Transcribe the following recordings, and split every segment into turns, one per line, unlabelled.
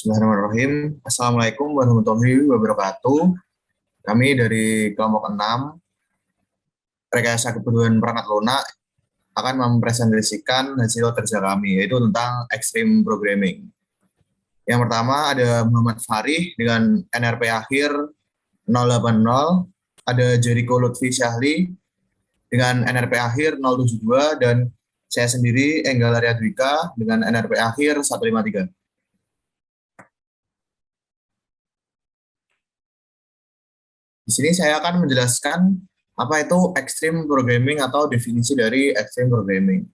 Bismillahirrahmanirrahim. Assalamualaikum warahmatullahi wabarakatuh. Kami dari kelompok 6, Rekayasa Kebutuhan Perangkat Lunak, akan mempresentasikan hasil kerja kami, yaitu tentang Extreme Programming. Yang pertama ada Muhammad Farih dengan NRP akhir 080, ada Jericho Lutfi Syahli dengan NRP akhir 072, dan saya sendiri, Enggala Riyadwika, dengan NRP akhir 153. Di sini saya akan menjelaskan apa itu extreme programming atau definisi dari extreme programming.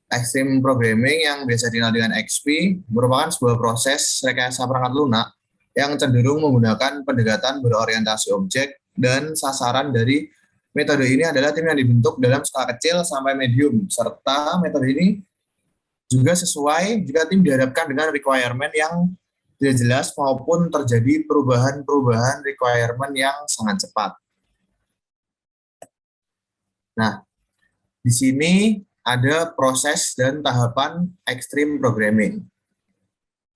Extreme programming yang biasa dikenal dengan XP merupakan sebuah proses rekayasa perangkat lunak yang cenderung menggunakan pendekatan berorientasi objek dan sasaran. Dari metode ini adalah tim yang dibentuk dalam skala kecil sampai medium, serta metode ini juga sesuai jika tim dihadapkan dengan requirement yang tidak jelas maupun terjadi perubahan-perubahan requirement yang sangat cepat. Nah, di sini ada proses dan tahapan extreme programming.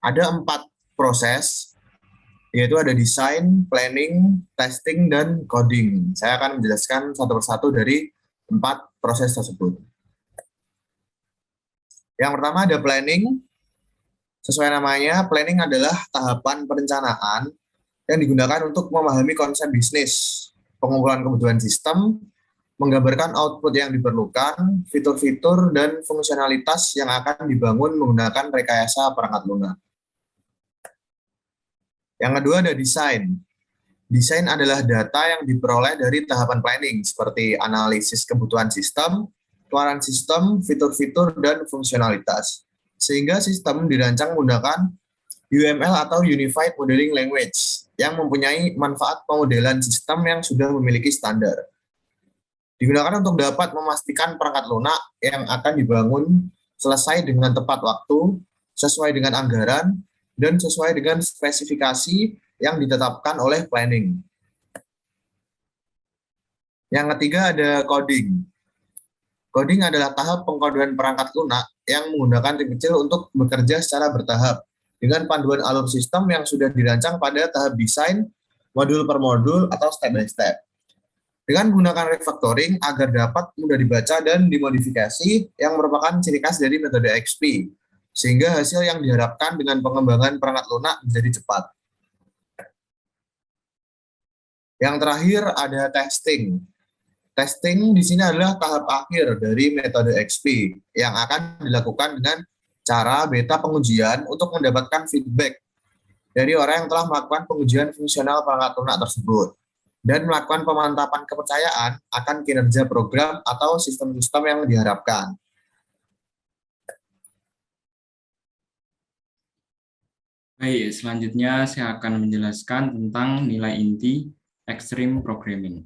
Ada 4 proses, yaitu ada design, planning, testing, dan coding. Saya akan menjelaskan satu persatu dari 4 proses tersebut. Yang pertama ada planning. Sesuai namanya, planning adalah tahapan perencanaan yang digunakan untuk memahami konsep bisnis, pengumpulan kebutuhan sistem, menggambarkan output yang diperlukan, fitur-fitur, dan fungsionalitas yang akan dibangun menggunakan rekayasa perangkat lunak. Yang kedua ada desain. Desain adalah data yang diperoleh dari tahapan planning, seperti analisis kebutuhan sistem, keluaran sistem, fitur-fitur, dan fungsionalitas. Sehingga sistem dirancang menggunakan UML atau Unified Modeling Language yang mempunyai manfaat pemodelan sistem yang sudah memiliki standar. Digunakan untuk dapat memastikan perangkat lunak yang akan dibangun selesai dengan tepat waktu, sesuai dengan anggaran, dan sesuai dengan spesifikasi yang ditetapkan oleh planning. Yang ketiga ada coding. Coding adalah tahap pengkodean perangkat lunak yang menggunakan tim kecil untuk bekerja secara bertahap dengan panduan alur sistem yang sudah dirancang pada tahap desain, modul per modul, atau step by step. Dengan menggunakan refactoring agar dapat mudah dibaca dan dimodifikasi yang merupakan ciri khas dari metode XP, sehingga hasil yang diharapkan dengan pengembangan perangkat lunak menjadi cepat. Yang terakhir ada testing. Testing di sini adalah tahap akhir dari metode XP yang akan dilakukan dengan cara beta pengujian untuk mendapatkan feedback dari orang yang telah melakukan pengujian fungsional perangkat lunak tersebut dan melakukan pemantapan kepercayaan akan kinerja program atau sistem-sistem yang diharapkan.
Baik, selanjutnya saya akan menjelaskan tentang nilai inti extreme programming.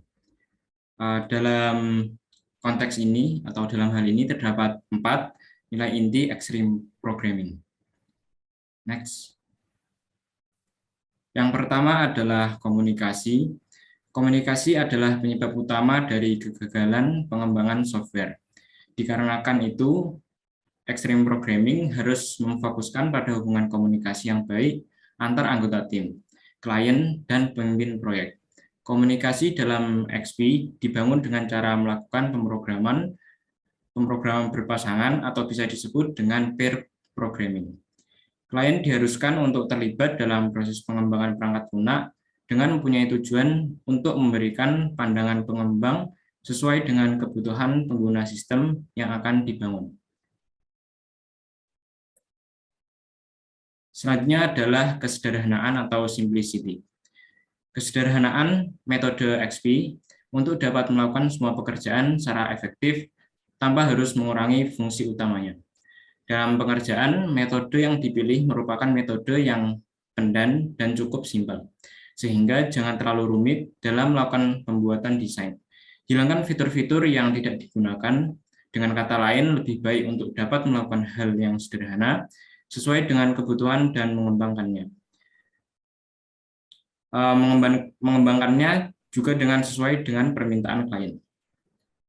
Dalam konteks ini atau dalam hal ini terdapat 4 nilai inti extreme programming. Next. Yang pertama adalah komunikasi. Komunikasi adalah penyebab utama dari kegagalan pengembangan software. Dikarenakan itu, extreme programming harus memfokuskan pada hubungan komunikasi yang baik antar anggota tim, klien, dan pemimpin proyek. Komunikasi dalam XP dibangun dengan cara melakukan pemrograman berpasangan atau bisa disebut dengan pair programming. Klien diharuskan untuk terlibat dalam proses pengembangan perangkat lunak dengan mempunyai tujuan untuk memberikan pandangan pengembang sesuai dengan kebutuhan pengguna sistem yang akan dibangun. Selanjutnya adalah kesederhanaan atau simplicity. Kesederhanaan metode XP untuk dapat melakukan semua pekerjaan secara efektif tanpa harus mengurangi fungsi utamanya. Dalam pengerjaan, metode yang dipilih merupakan metode yang pendan dan cukup simpel, sehingga jangan terlalu rumit dalam melakukan pembuatan desain. Hilangkan fitur-fitur yang tidak digunakan, dengan kata lain lebih baik untuk dapat melakukan hal yang sederhana sesuai dengan kebutuhan dan mengembangkannya. Mengembangkannya juga dengan sesuai dengan permintaan klien.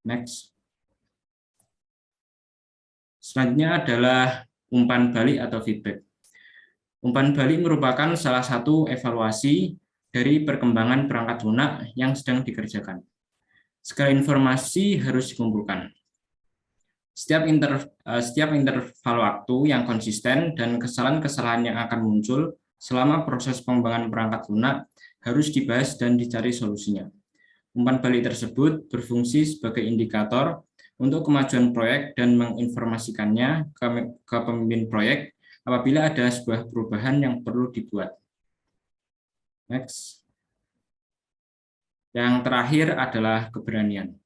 Next. Selanjutnya adalah umpan balik atau feedback. Umpan balik merupakan salah satu evaluasi dari perkembangan perangkat lunak yang sedang dikerjakan. Segala informasi harus dikumpulkan. Setiap interval waktu yang konsisten dan kesalahan-kesalahan yang akan muncul selama proses pengembangan perangkat lunak harus dibahas dan dicari solusinya. Umpan balik tersebut berfungsi sebagai indikator untuk kemajuan proyek dan menginformasikannya ke pemimpin proyek apabila ada sebuah perubahan yang perlu dibuat. Next. Yang terakhir adalah keberanian.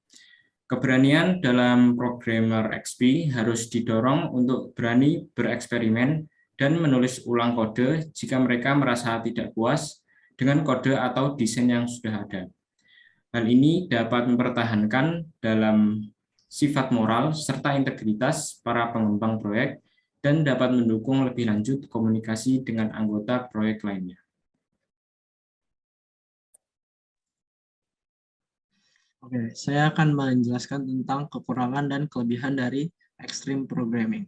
Keberanian dalam programmer XP harus didorong untuk berani bereksperimen dan menulis ulang kode jika mereka merasa tidak puas dengan kode atau desain yang sudah ada. Hal ini dapat mempertahankan dalam sifat moral serta integritas para pengembang proyek dan dapat mendukung lebih lanjut komunikasi dengan anggota proyek lainnya.
Oke, saya akan menjelaskan tentang kekurangan dan kelebihan dari extreme programming.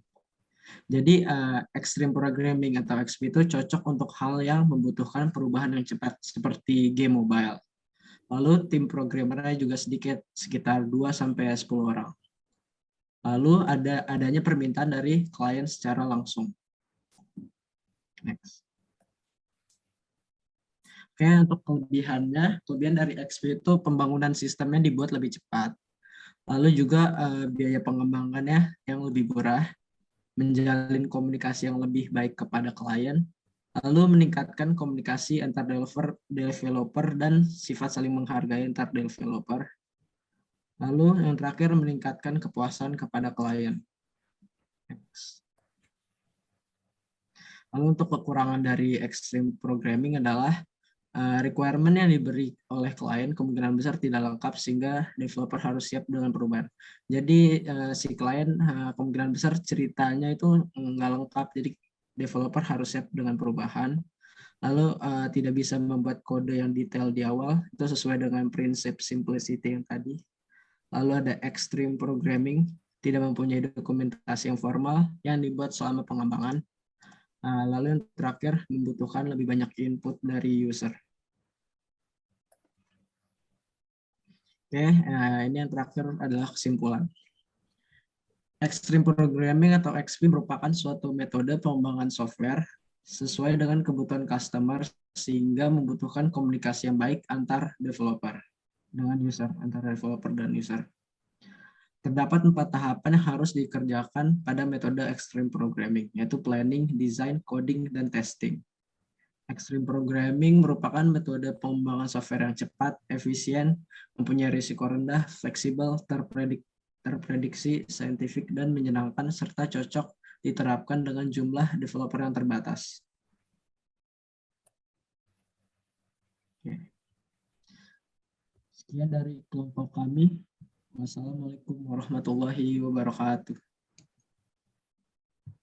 Jadi, extreme programming atau XP itu cocok untuk hal yang membutuhkan perubahan yang cepat, seperti game mobile. Lalu, tim programmernya juga sedikit, sekitar 2-10 orang. Lalu, adanya permintaan dari klien secara langsung. Next. Oke, untuk kelebihan dari XP itu pembangunan sistemnya dibuat lebih cepat. Lalu juga biaya pengembangannya yang lebih murah, menjalin komunikasi yang lebih baik kepada klien, lalu meningkatkan komunikasi antar developer dan sifat saling menghargai antar developer. Lalu yang terakhir meningkatkan kepuasan kepada klien. Lalu untuk kekurangan dari extreme programming adalah requirement yang diberi oleh klien kemungkinan besar tidak lengkap sehingga developer harus siap dengan perubahan. Jadi si klien kemungkinan besar ceritanya itu nggak lengkap, jadi developer harus siap dengan perubahan. Lalu tidak bisa membuat kode yang detail di awal, itu sesuai dengan prinsip simplicity yang tadi. Lalu ada extreme programming, tidak mempunyai dokumentasi yang formal yang dibuat selama pengembangan. Lalu yang terakhir membutuhkan lebih banyak input dari user. Oke, ini yang terakhir adalah kesimpulan. Extreme Programming atau XP merupakan suatu metode pengembangan software sesuai dengan kebutuhan customer sehingga membutuhkan komunikasi yang baik antar developer dengan user, antara developer dan user. Terdapat 4 tahapan yang harus dikerjakan pada metode Extreme Programming, yaitu planning, design, coding, dan testing. Extreme Programming merupakan metode pengembangan software yang cepat, efisien, mempunyai risiko rendah, fleksibel, terprediksi, saintifik, dan menyenangkan, serta cocok diterapkan dengan jumlah developer yang terbatas. Sekian dari kelompok kami. Wassalamualaikum warahmatullahi wabarakatuh.